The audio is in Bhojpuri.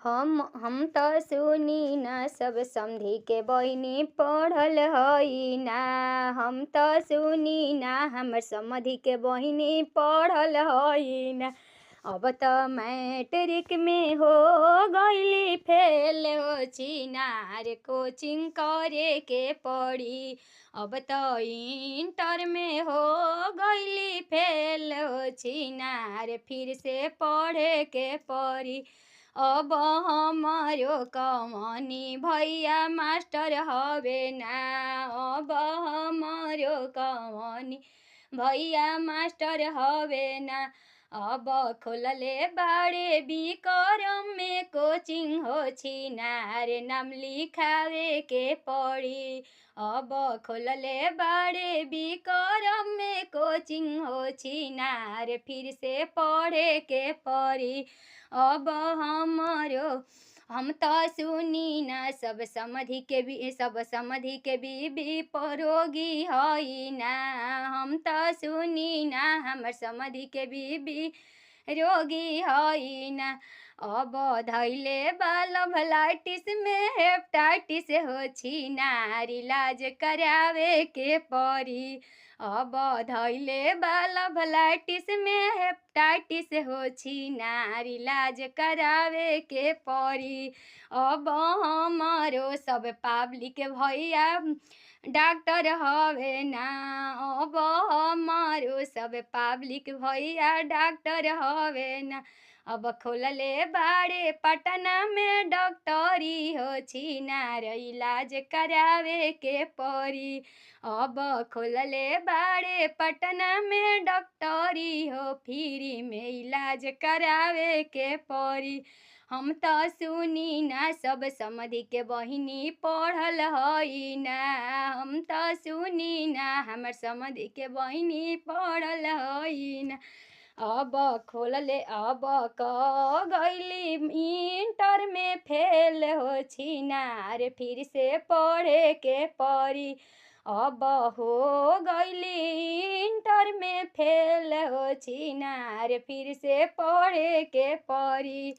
हम त सुनी ना सब समधी के बहिनी पढ़ल हई ना। हम त सुनी ना हमर समधी के बहिनी पढ़ल हई ना। अब त मैट्रिक में हो गईली फेल हो छिनार कोचिंग करे के पड़ी। अब त इंटर में हो गईली फेल हो छिनार फिर से पढ़े के पड़ी। अब हमारो कमनी भैया मास्टर हवे ना। अब हमारो कमनी भैया मास्टर हवे ना। अब खोलले बाड़े बिक्रम में कोचिंग हो छिनार नाम लिखावे के पड़ी। अब खोलले बाड़े बिक्रम में कोचिंग हो छिनार फिर से पढ़े के पड़ी। अब हम त सुनी ना सब समधी के बीबी परोगी हई ना। हम त सुनी ना हमर समधी के बीबी रोगी हई ना। अब धैले बालभलाइटिस में हेपेटाइटिस हो छिनार इलाज करावे के पड़ी। अब धैले बालभलाइटिस में हेपेटाइटिस हो छिनार इलाज करावे के पड़ी। अब हमारो सब पब्लिक भैया डॉक्टर हवे ना। अब हमारो सब पब्लिक भैया डॉक्टर हवे ना। अब खोलले बाड़े पटना में डॉक्टरी हो छिनार इलाज करावे के पड़ी। अब खोलले बाड़े पटना में डॉक्टरी हो फ्री में इलाज करावे के पड़ी। हम त सुनी ना सब समधी के बहिनी पढ़ल हई ना। हम त सुनी ना हमर समधी के बहिनी पढ़ल हई ना। अब क गईली इंटर में फेल हो छिनार फिर से पढ़े के पड़ी। अब हो गईली इंटर में फेल हो छिनार फिर से पढ़े के पड़ी।